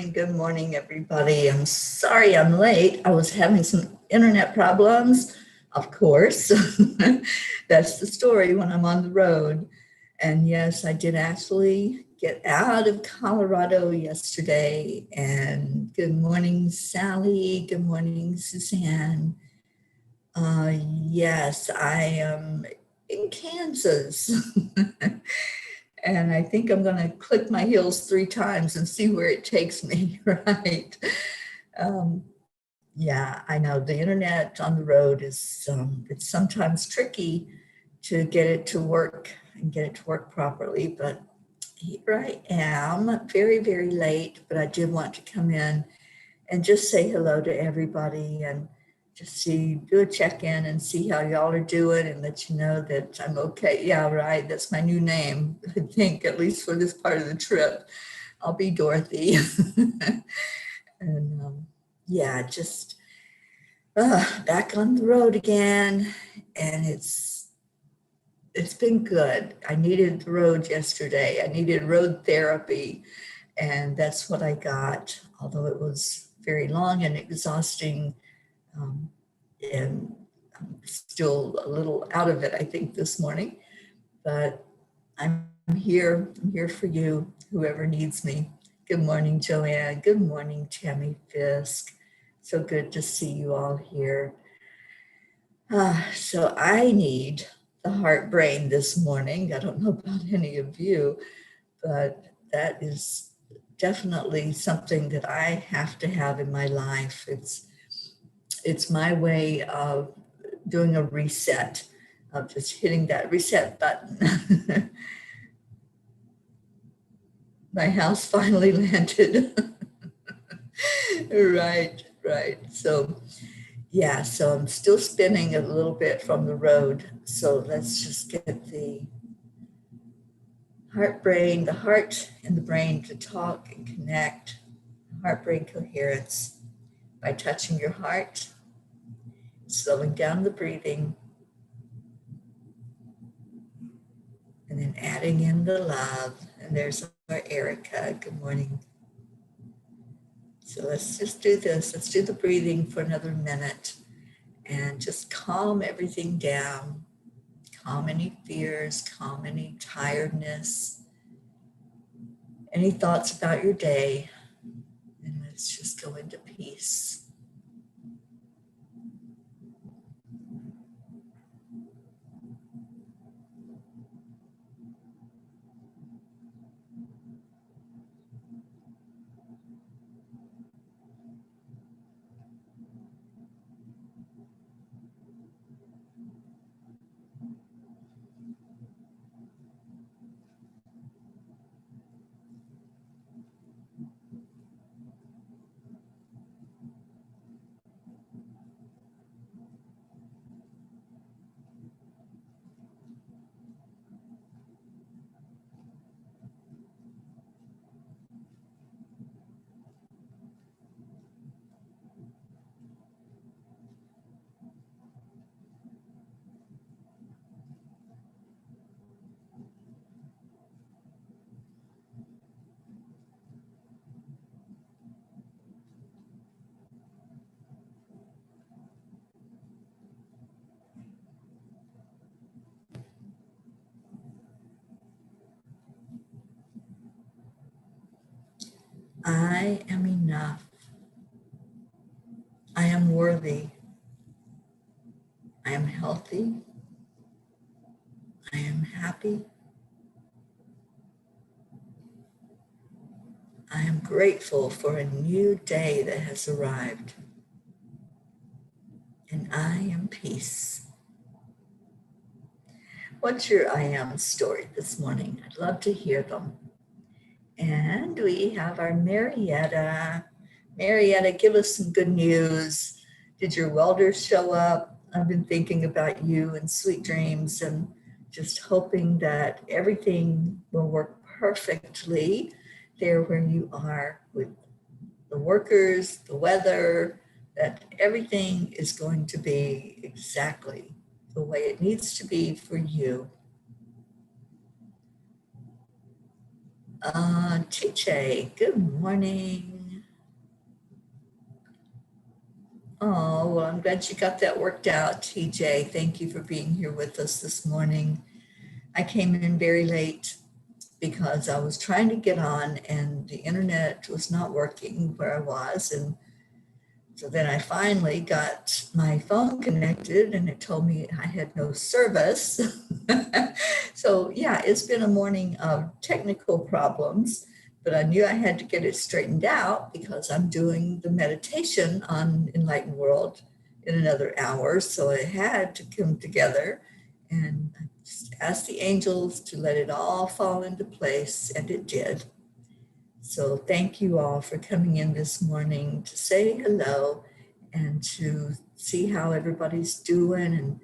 good morning, everybody. I'm sorry I'm late. I was having some internet problems, of course. That's the story when I'm on the road. And yes, I did actually get out of Colorado yesterday. And good morning, Sally. Good morning, Suzanne. Yes, I am in Kansas. And I think I'm going to click my heels 3 times and see where it takes me, right? Um, yeah, I know the internet on the road is, it's sometimes tricky to get it to work and get it to work properly, but here I am, very, very late, but I did want to come in and just say hello to everybody and just do a check-in and see how y'all are doing and let you know that I'm okay. Yeah, right. That's my new name, I think, at least for this part of the trip. I'll be Dorothy. And yeah, just back on the road again. And it's been good. I needed the road yesterday. I needed road therapy. And that's what I got, although it was very long and exhausting. Um, and I'm still a little out of it, I think, this morning. But I'm here. I'm here for you, whoever needs me. Good morning, Joanne. Good morning, Tammy Fisk. So good to see you all here. So I need the heart brain this morning. I don't know about any of you, but that is definitely something that I have to have in my life. It's my way of doing a reset, of just hitting that reset button. My house finally landed. Right. So yeah, so I'm still spinning a little bit from the road. So let's just get the heart and the brain to talk and connect, heart-brain coherence by touching your heart, slowing down the breathing, and then adding in the love. And there's our Erica. Good morning. So let's just do this. Let's do the breathing for another minute and just calm everything down. Calm any fears, calm any tiredness, any thoughts about your day. And let's just go into peace. I am enough. I am worthy. I am healthy. I am happy. I am grateful for a new day that has arrived. And I am peace. What's your I am story this morning? I'd love to hear them. And we have our Marietta. Marietta, give us some good news. Did your welders show up? I've been thinking about you and sweet dreams and just hoping that everything will work perfectly there where you are with the workers, the weather, that everything is going to be exactly the way it needs to be for you. Chiche, good morning. Oh, well, I'm glad you got that worked out, TJ. Thank you for being here with us this morning. I came in very late because I was trying to get on and the internet was not working where I was. And so then I finally got my phone connected and it told me I had no service. So yeah, it's been a morning of technical problems, but I knew I had to get it straightened out because I'm doing the meditation on Enlightened World in another hour. So it had to come together, and I just asked the angels to let it all fall into place, and it did. So thank you all for coming in this morning to say hello and to see how everybody's doing and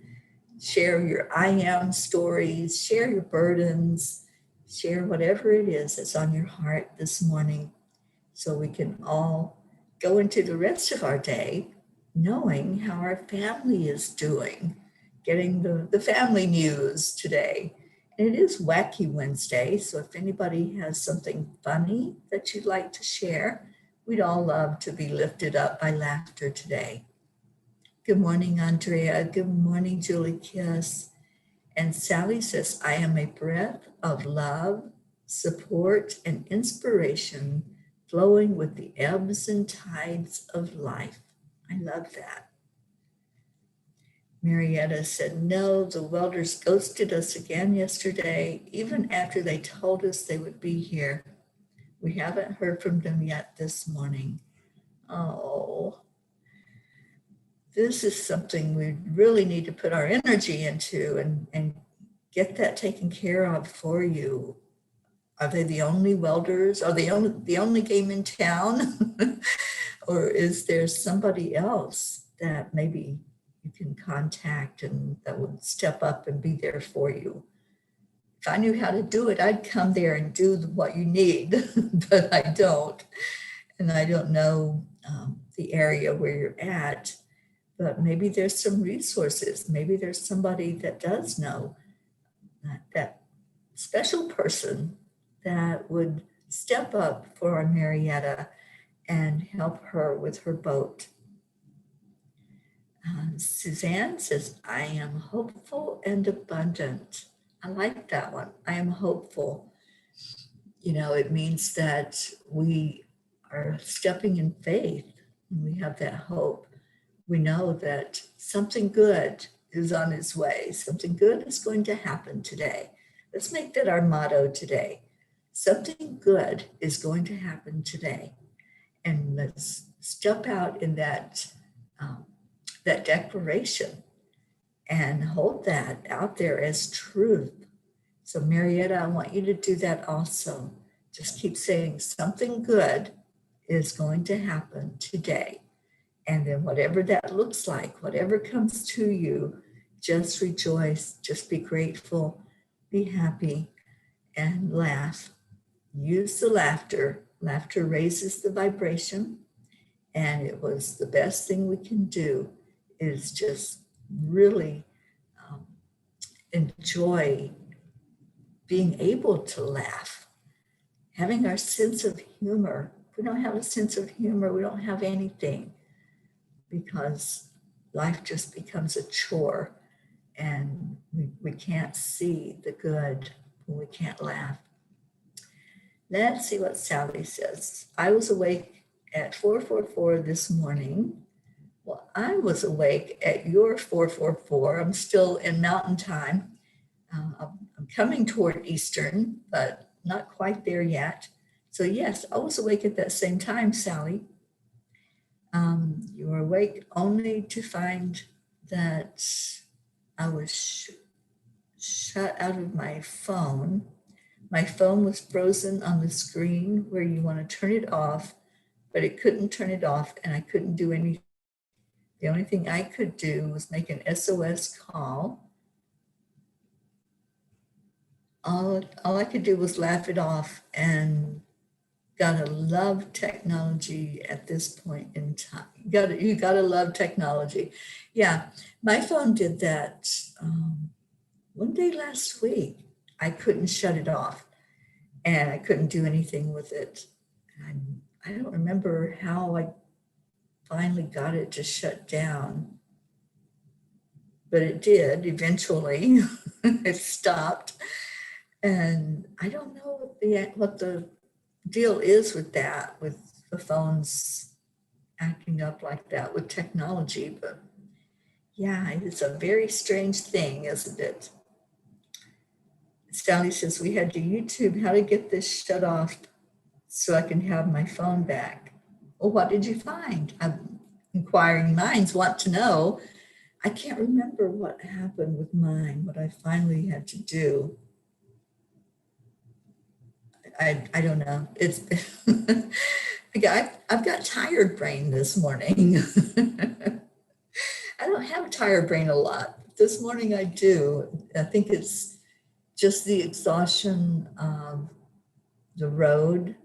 share your I am stories, share your burdens, share whatever it is that's on your heart this morning so we can all go into the rest of our day knowing how our family is doing, getting the family news today. It is Wacky Wednesday, so if anybody has something funny that you'd like to share, we'd all love to be lifted up by laughter today. Good morning, Andrea. Good morning, Julie Kiss. And Sally says, I am a breath of love, support, and inspiration flowing with the ebbs and tides of life. I love that. Marietta said, no, the welders ghosted us again yesterday, even after they told us they would be here. We haven't heard from them yet this morning. Oh, this is something we really need to put our energy into and get that taken care of for you. Are they the only welders? Are they the only game in town? Or is there somebody else that maybe you can contact and that would step up and be there for you? If I knew how to do it, I'd come there and do what you need, but I don't. And I don't know the area where you're at, but maybe there's some resources. Maybe there's somebody that does know that special person that would step up for our Marietta and help her with her boat. Suzanne says, I am hopeful and abundant. I like that one. I am hopeful. You know, it means that we are stepping in faith and we have that hope. We know that something good is on its way. Something good is going to happen today. Let's make that our motto today. Something good is going to happen today. And let's step out in that declaration and hold that out there as truth. So Marietta, I want you to do that also. Just keep saying something good is going to happen today. And then whatever that looks like, whatever comes to you, just rejoice, just be grateful, be happy, and laugh. Use the laughter. Laughter raises the vibration. And it was the best thing we can do is just really enjoy being able to laugh, having our sense of humor. If we don't have a sense of humor, we don't have anything, because life just becomes a chore and we can't see the good when we can't laugh. Let's see what Sally says. I was awake at 4:44 this morning. Well, I was awake at your 4:44. I'm still in mountain time. I'm coming toward Eastern, but not quite there yet. So yes, I was awake at that same time, Sally. You were awake only to find that I was shut out of my phone. My phone was frozen on the screen where you want to turn it off, but it couldn't turn it off and I couldn't do anything. The only thing I could do was make an SOS call. All I could do was laugh it off, and gotta love technology at this point in time. You gotta love technology. Yeah, my phone did that one day last week. I couldn't shut it off and I couldn't do anything with it. I don't remember how I finally got it to shut down. But it did eventually. It stopped. And I don't know what the deal is with that, with the phones acting up like that with technology. But yeah, it's a very strange thing, isn't it? Sally says, we had to YouTube how to get this shut off so I can have my phone back. Well, what did you find? Inquiring minds want to know. I can't remember what happened with mine, what I finally had to do. I don't know. It's I've got tired brain this morning. I don't have tired brain a lot. This morning I do. I think it's just the exhaustion of the road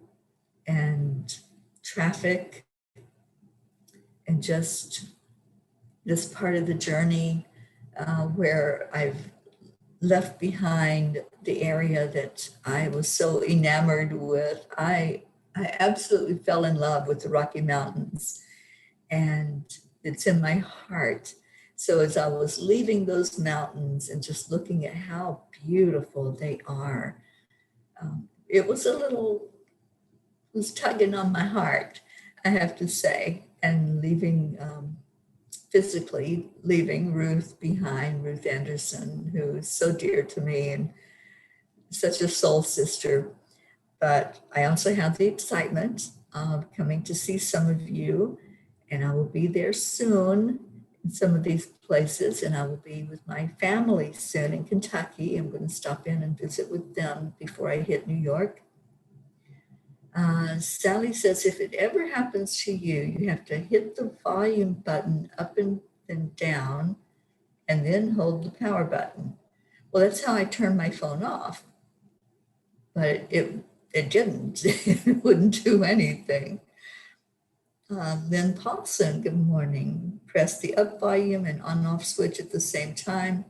and traffic and just this part of the journey where I've left behind the area that I was so enamored with. I absolutely fell in love with the Rocky Mountains, and it's in my heart. So as I was leaving those mountains and just looking at how beautiful they are, it was tugging on my heart, I have to say, and leaving, physically leaving Ruth behind, Ruth Anderson, who is so dear to me and such a soul sister. But I also have the excitement of coming to see some of you, and I will be there soon in some of these places, and I will be with my family soon in Kentucky. I'm going to stop in and visit with them before I hit New York. Sally says, if it ever happens to you, you have to hit the volume button up and down and then hold the power button. Well, that's how I turned my phone off. But it didn't. It wouldn't do anything. Then Paulson, good morning. Press the up volume and on off switch at the same time.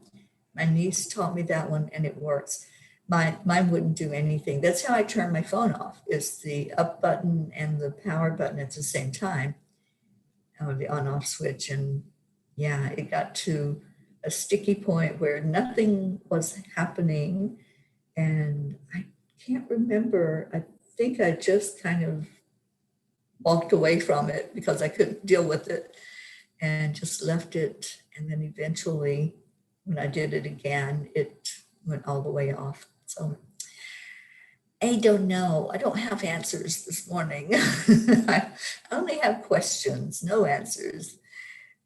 My niece taught me that one and it works. Mine wouldn't do anything. That's how I turn my phone off, is the up button and the power button at the same time, or the on off switch. And yeah, it got to a sticky point where nothing was happening. And I can't remember. I think I just kind of walked away from it because I couldn't deal with it and just left it. And then eventually, when I did it again, it went all the way off. So I don't know. I don't have answers this morning. I only have questions, no answers.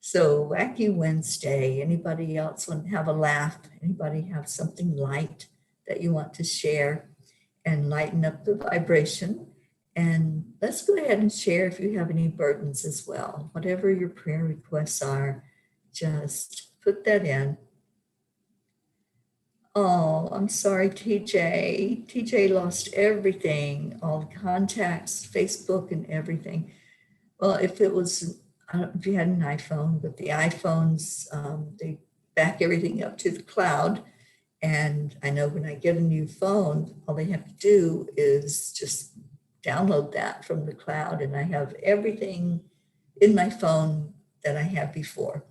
So Wacky Wednesday. Anybody else want to have a laugh? Anybody have something light that you want to share and lighten up the vibration? And let's go ahead and share if you have any burdens as well. Whatever your prayer requests are, just put that in. Oh, I'm sorry, TJ. TJ lost everything, all the contacts, Facebook and everything. Well, if it was, I don't know if you had an iPhone, but the iPhones, they back everything up to the cloud. And I know when I get a new phone, all they have to do is just download that from the cloud, and I have everything in my phone that I had before.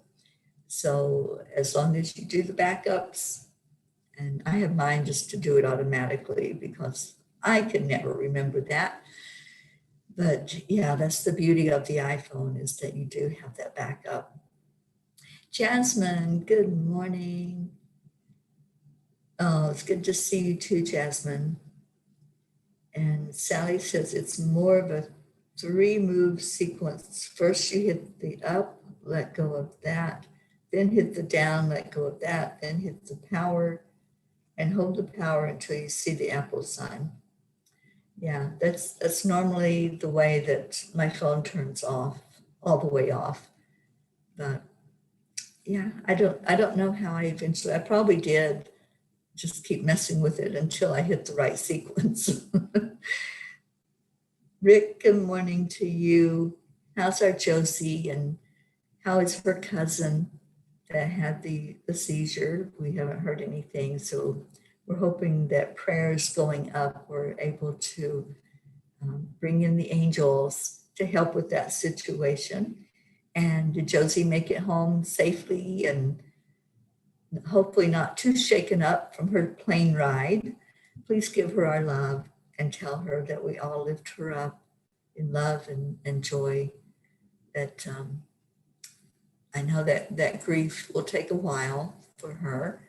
So as long as you do the backups, and I have mine just to do it automatically because I can never remember that. But yeah, that's the beauty of the iPhone, is that you do have that backup. Jasmine, good morning. Oh, it's good to see you too, Jasmine. And Sally says it's more of a 3-move sequence. First you hit the up, let go of that, then hit the down, let go of that, then hit the power and hold the power until you see the Apple sign. Yeah, that's normally the way that my phone turns off, all the way off. But yeah, I don't know how I probably did just keep messing with it until I hit the right sequence. Rick, good morning to you. How's our Josie, and how is her cousin that had the seizure? We haven't heard anything, so we're hoping that prayers going up, we're able to bring in the angels to help with that situation. And did Josie make it home safely and hopefully not too shaken up from her plane ride? Please give her our love and tell her that we all lift her up in love and joy. That I know that grief will take a while for her,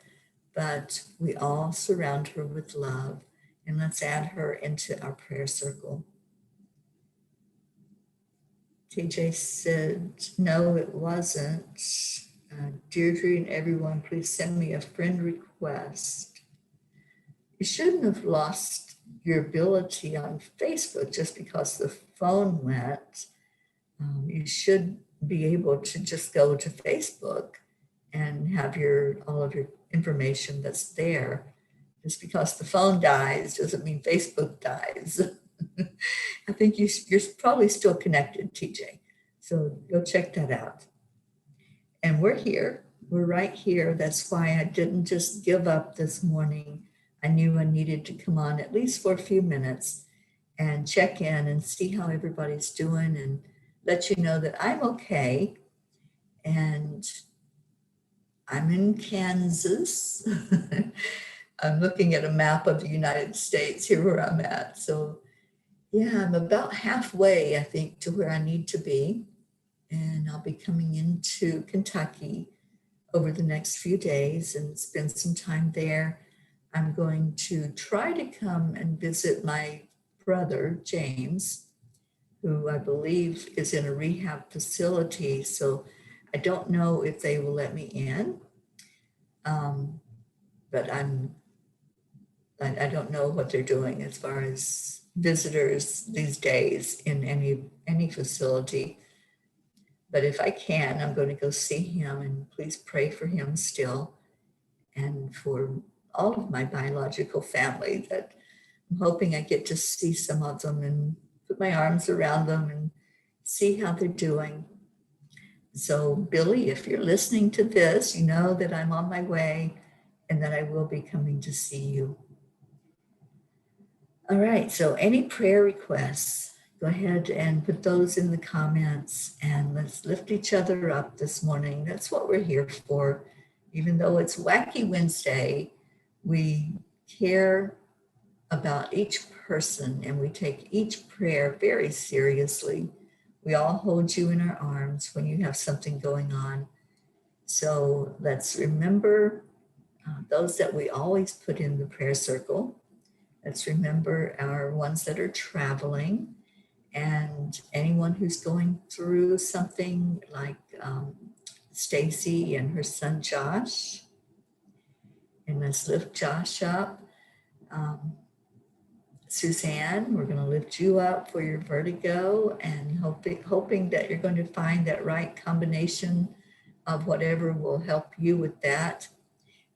but we all surround her with love. And let's add her into our prayer circle. TJ said, no, it wasn't. Deirdre and everyone, please send me a friend request. You shouldn't have lost your ability on Facebook just because the phone went. You should be able to just go to Facebook and have all of your information that's there. Just because the phone dies doesn't mean Facebook dies. I think you're probably still connected, TJ. So go check that out. And we're here. We're right here. That's why I didn't just give up this morning. I knew I needed to come on at least for a few minutes and check in and see how everybody's doing and let you know that I'm okay. And I'm in Kansas. I'm looking at a map of the United States here where I'm at. So yeah, I'm about halfway, I think, to where I need to be. And I'll be coming into Kentucky over the next few days and spend some time there. I'm going to try to come and visit my brother, James, who I believe is in a rehab facility. So I don't know if they will let me in. But I don't know what they're doing as far as visitors these days in any facility. But if I can, I'm going to go see him, and please pray for him still and for all of my biological family that I'm hoping I get to see some of them and put my arms around them and see how they're doing. So Billy, if you're listening to this, you know that I'm on my way and that I will be coming to see you. All right, so any prayer requests, go ahead and put those in the comments and let's lift each other up this morning. That's what we're here for. Even though it's Wacky Wednesday, we care about each person and we take each prayer very seriously. We all hold you in our arms when you have something going on. So let's remember those that we always put in the prayer circle. Let's remember our ones that are traveling and anyone who's going through something like Stacy and her son Josh. And let's lift Josh up. Suzanne, we're going to lift you up for your vertigo and hoping that you're going to find that right combination of whatever will help you with that.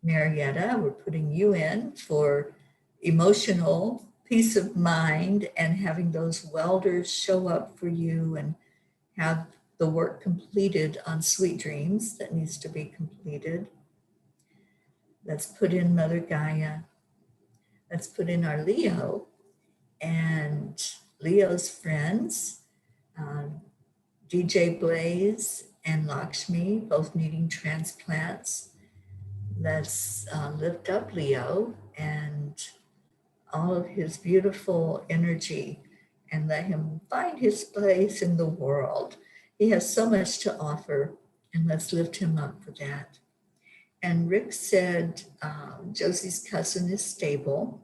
Marietta, we're putting you in for emotional peace of mind and having those welders show up for you and have the work completed on Sweet Dreams that needs to be completed. Let's put in Mother Gaia. Let's put in our Leo and Leo's friends, DJ Blaze and Lakshmi, both needing transplants. Let's lift up Leo and all of his beautiful energy and let him find his place in the world. He has so much to offer, and let's lift him up for that. And Rick said Josie's cousin is stable,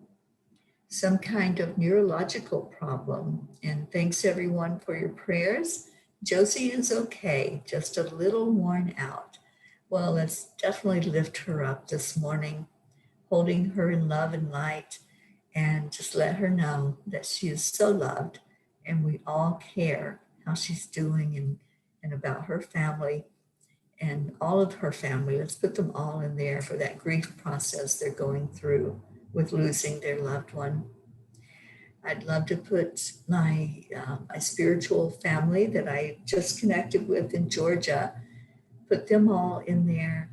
some kind of neurological problem. And thanks everyone for your prayers. Josie is okay, just a little worn out. Well, let's definitely lift her up this morning, holding her in love and light, and just let her know that she is so loved and we all care how she's doing and about her family and all of her family. Let's put them all in there for that grief process they're going through with losing their loved one. I'd love to put my spiritual family that I just connected with in Georgia, put them all in there.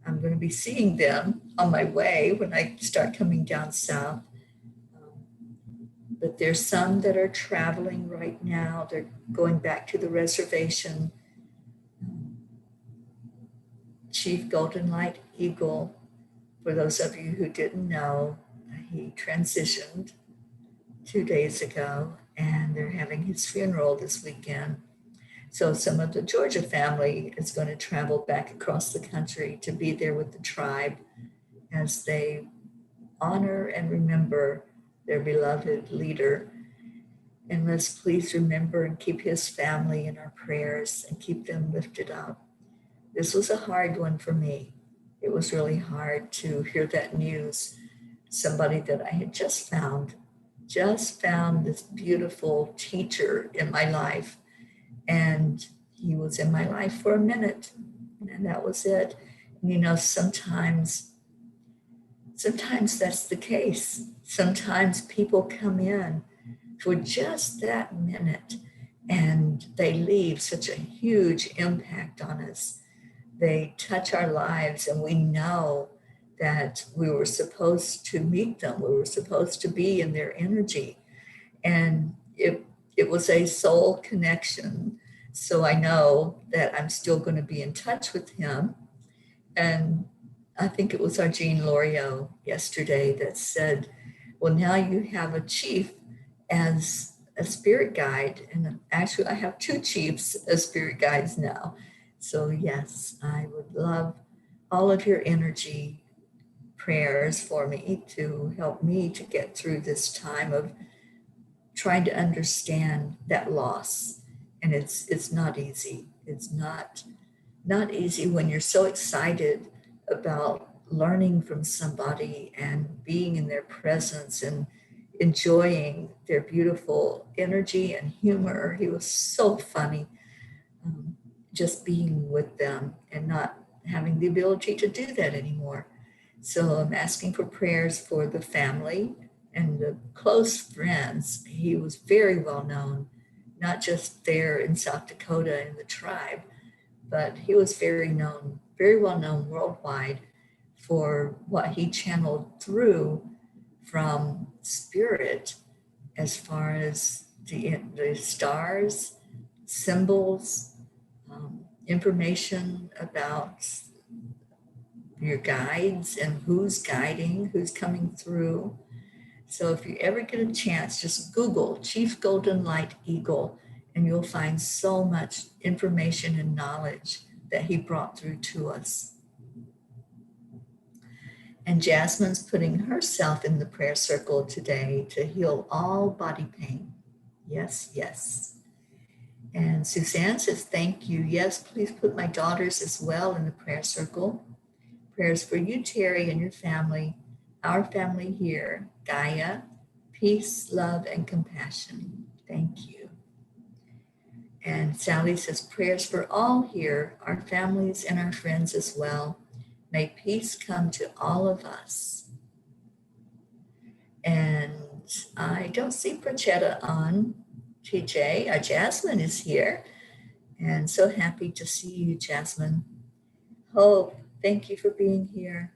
I'm going to be seeing them on my way when I start coming down south. But there's some that are traveling right now. They're going back to the reservation. Chief Golden Light Eagle, for those of you who didn't know, he transitioned 2 days ago, and they're having his funeral this weekend. So some of the Georgia family is going to travel back across the country to be there with the tribe as they honor and remember their beloved leader. And let's please remember and keep his family in our prayers and keep them lifted up. This was a hard one for me. It was really hard to hear that news. Somebody that I had just found this beautiful teacher in my life. And he was in my life for a minute, and that was it. And you know, sometimes that's the case. Sometimes people come in for just that minute and they leave such a huge impact on us. They touch our lives, and we know that we were supposed to meet them. We were supposed to be in their energy. And it was a soul connection. So I know that I'm still going to be in touch with him. And I think it was our Jean Lorio yesterday that said, well, now you have a chief as a spirit guide. And actually, I have 2 chiefs as spirit guides now. So yes, I would love all of your energy prayers for me to help me to get through this time of trying to understand that loss. And it's not easy. It's not easy when you're so excited about learning from somebody and being in their presence and enjoying their beautiful energy and humor. He was so funny, just being with them and not having the ability to do that anymore. So I'm asking for prayers for the family and the close friends. He was very well known, not just there in South Dakota in the tribe, but he was very well known worldwide for what he channeled through from spirit as far as the stars, symbols, information about your guides and who's guiding, who's coming through. So if you ever get a chance, just Google Chief Golden Light Eagle, and you'll find so much information and knowledge that he brought through to us. And Jasmine's putting herself in the prayer circle today to heal all body pain. Yes, yes. And Suzanne says, thank you. Yes, please put my daughters as well in the prayer circle. Prayers for you, Teri, and your family, our family here, Gaia, peace, love, and compassion. Thank you. And Sally says, prayers for all here, our families and our friends as well. May peace come to all of us. And I don't see Prachetta on. TJ, Jasmine is here. And so happy to see you, Jasmine. Hope, thank you for being here.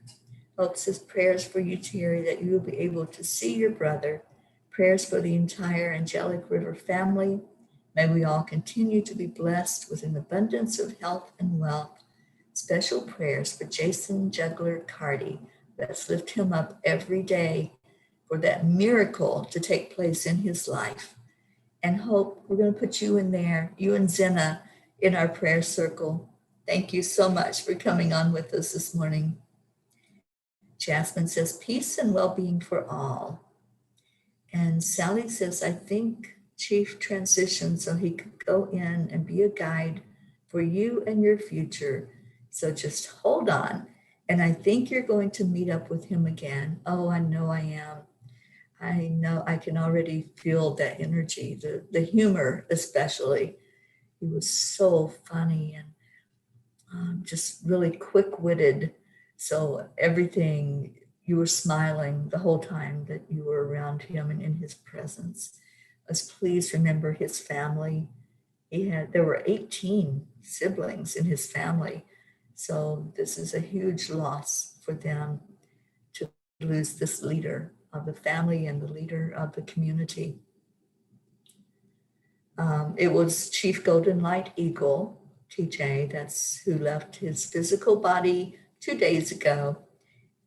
Hope says prayers for you, Teri, that you will be able to see your brother. Prayers for the entire Angelic River family. May we all continue to be blessed with an abundance of health and wealth. Special prayers for Jason Juggler Carty. Let's lift him up every day for that miracle to take place in his life. And Hope, we're going to put you in there, you and Zena, in our prayer circle. Thank you so much for coming on with us this morning. Jasmine says, peace and well-being for all. And Sally says, I think Chief transitioned so he could go in and be a guide for you and your future. So just hold on. And I think you're going to meet up with him again. Oh, I know I am. I know I can already feel that energy, the humor especially. He was so funny and just really quick-witted. So everything, you were smiling the whole time that you were around him and in his presence. Let's please remember his family. There were 18 siblings in his family. So this is a huge loss for them to lose this leader of the family and the leader of the community. It was Chief Golden Light Eagle TJ, that's who left his physical body 2 days ago.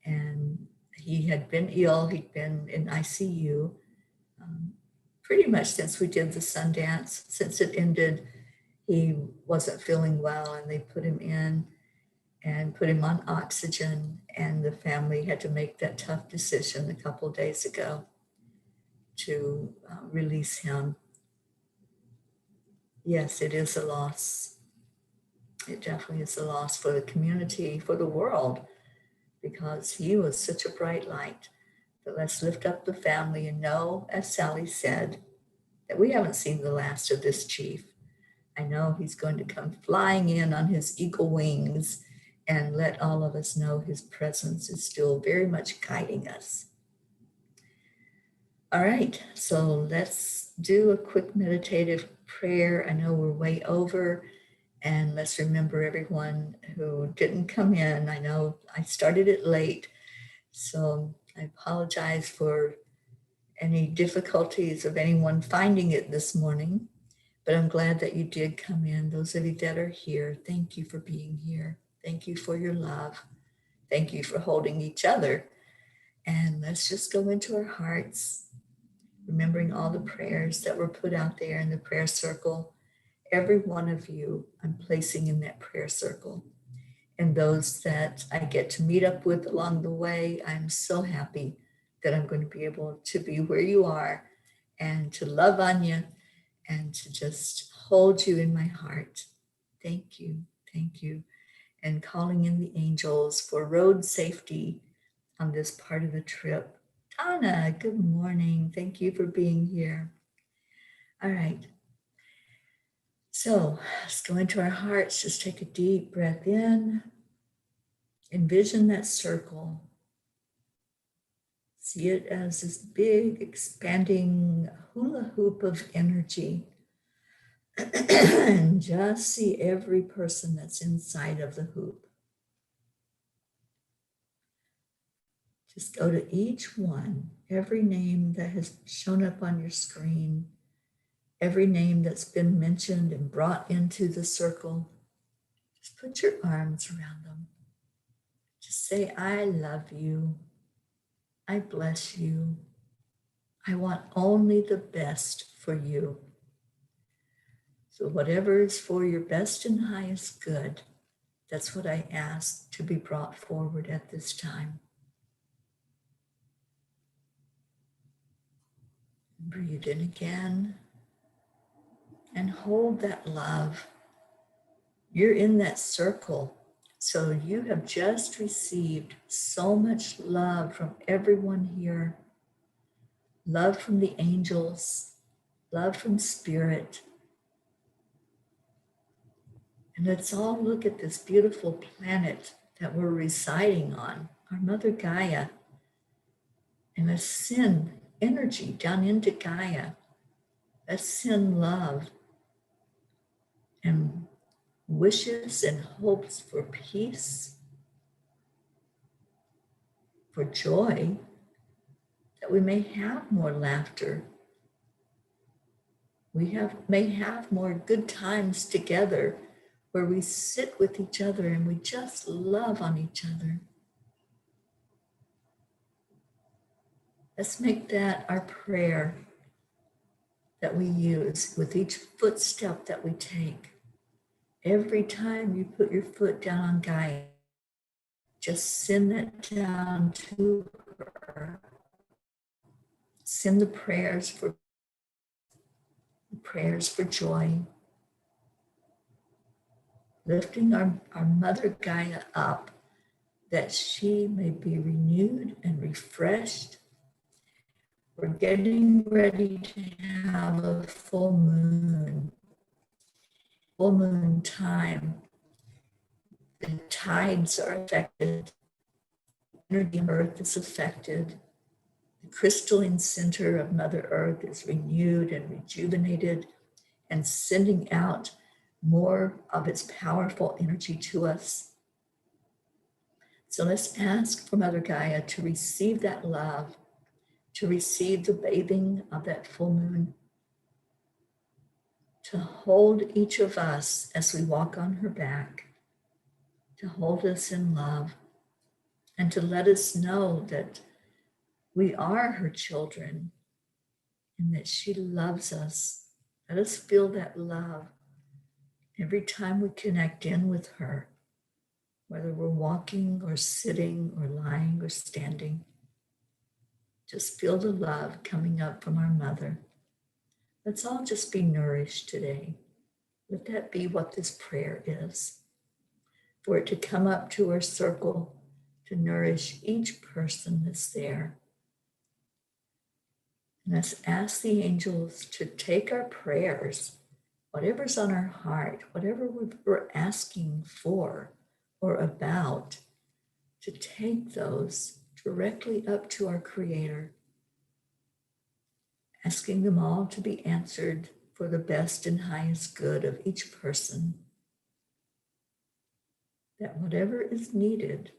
And he had been ill. He'd been in ICU pretty much since we did the Sundance. Since it ended, he wasn't feeling well, and they put him in and put him on oxygen. And the family had to make that tough decision a couple of days ago to release him. Yes, it is a loss. It definitely is a loss for the community, for the world, because he was such a bright light. But let's lift up the family and know, as Sally said, that we haven't seen the last of this chief. I know he's going to come flying in on his eagle wings and let all of us know his presence is still very much guiding us. All right, so let's do a quick meditative prayer. I know we're way over, and let's remember everyone who didn't come in. I know I started it late, so I apologize for any difficulties of anyone finding it this morning, but I'm glad that you did come in. Those of you that are here, thank you for being here. Thank you for your love. Thank you for holding each other. And let's just go into our hearts, remembering all the prayers that were put out there in the prayer circle. Every one of you I'm placing in that prayer circle. And those that I get to meet up with along the way, I'm so happy that I'm going to be able to be where you are and to love on you and to just hold you in my heart. Thank you. Thank you. And calling in the angels for road safety on this part of the trip. Tana, good morning. Thank you for being here. All right. So let's go into our hearts. Just take a deep breath in. Envision that circle. See it as this big, expanding hula hoop of energy. And just see every person that's inside of the hoop. Just go to each one, every name that has shown up on your screen, every name that's been mentioned and brought into the circle. Just put your arms around them. Just say, I love you. I bless you. I want only the best for you. So whatever is for your best and highest good, that's what I ask to be brought forward at this time. Breathe in again and hold that love. You're in that circle. So you have just received so much love from everyone here. Love from the angels, love from spirit. And let's all look at this beautiful planet that we're residing on, our Mother Gaia. And let's send energy down into Gaia. Let's send love and wishes and hopes for peace, for joy, that we may have more laughter. We may have more good times together where we sit with each other and we just love on each other. Let's make that our prayer that we use with each footstep that we take. Every time you put your foot down on Gaia, just send that down to her. Send the prayers for joy. Lifting our Mother Gaia up, that she may be renewed and refreshed. We're getting ready to have a full moon time. The tides are affected. Energy of Earth is affected. The crystalline center of Mother Earth is renewed and rejuvenated and sending out more of its powerful energy to us. So let's ask for Mother Gaia to receive that love, to receive the bathing of that full moon, to to hold each of us as we walk on her back, to hold us in love, and to let us know that we are her children and that she loves us. Let us feel that love every time we connect in with her, whether we're walking or sitting or lying or standing. Just feel the love coming up from our mother. Let's all just be nourished today. Let that be what this prayer is. For it to come up to our circle, to nourish each person that's there. And let's ask the angels to take our prayers, whatever's on our heart, whatever we're asking for or about, to take those directly up to our Creator, asking them all to be answered for the best and highest good of each person. That whatever is needed,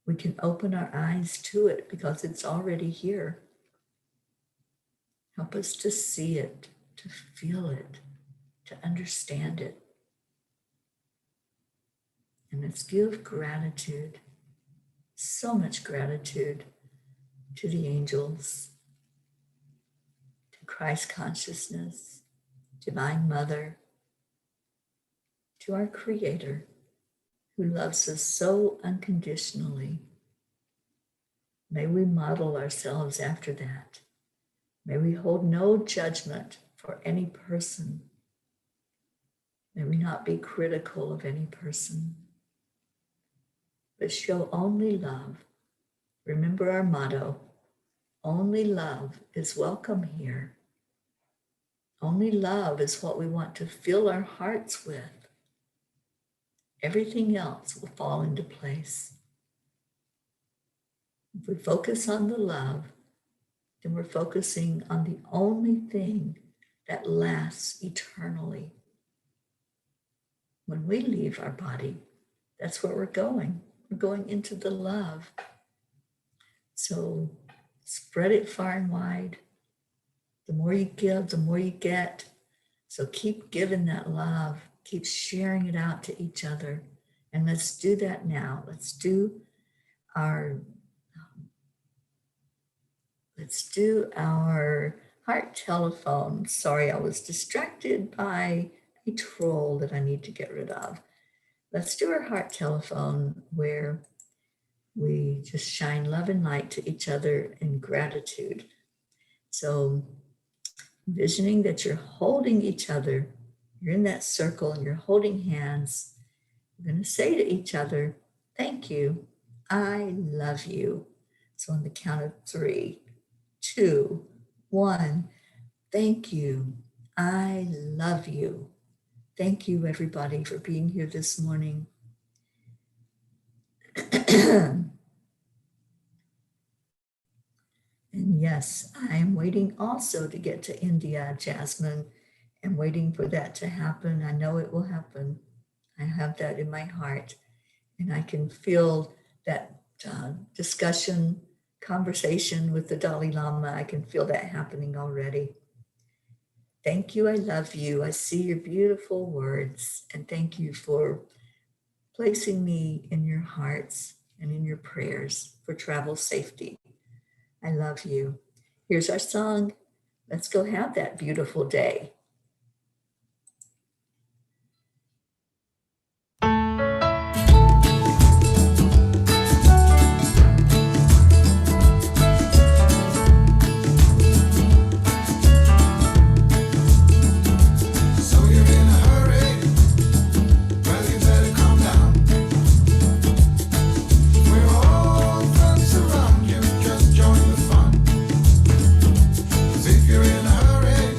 we can open our eyes to it because it's already here. Help us to see it, to feel it, to understand it. And let's give gratitude, so much gratitude to the angels, to Christ consciousness, Divine Mother, to our Creator, who loves us so unconditionally. May we model ourselves after that. May we hold no judgment for any person. May we not be critical of any person, but show only love. Remember our motto, only love is welcome here. Only love is what we want to fill our hearts with. Everything else will fall into place. If we focus on the love, then we're focusing on the only thing that lasts eternally. When we leave our body, that's where we're going. We're going into the love. So spread it far and wide. The more you give, the more you get. So keep giving that love. Keep sharing it out to each other. And let's do that now. Let's do our heart telephone. Sorry, I was distracted by a troll that I need to get rid of. Let's do our heart telephone where we just shine love and light to each other in gratitude. So envisioning that you're holding each other, you're in that circle and you're holding hands. You're going to say to each other, thank you, I love you. So on the count of 3, 2, 1, thank you, I love you. Thank you, everybody, for being here this morning. And yes, I am waiting also to get to India, Jasmine, and waiting for that to happen. I know it will happen. I have that in my heart, and I can feel that discussion, conversation with the Dalai Lama. I can feel that happening already. Thank you, I love you. I see your beautiful words, and thank you for placing me in your hearts and in your prayers for travel safety. I love you. Here's our song. Let's go have that beautiful day. If you're in a hurry,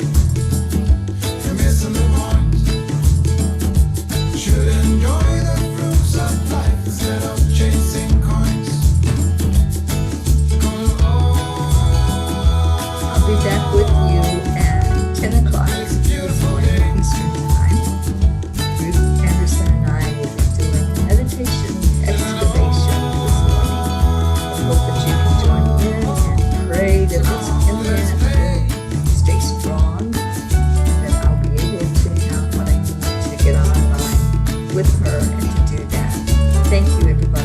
with her and to do that. Thank you, everybody.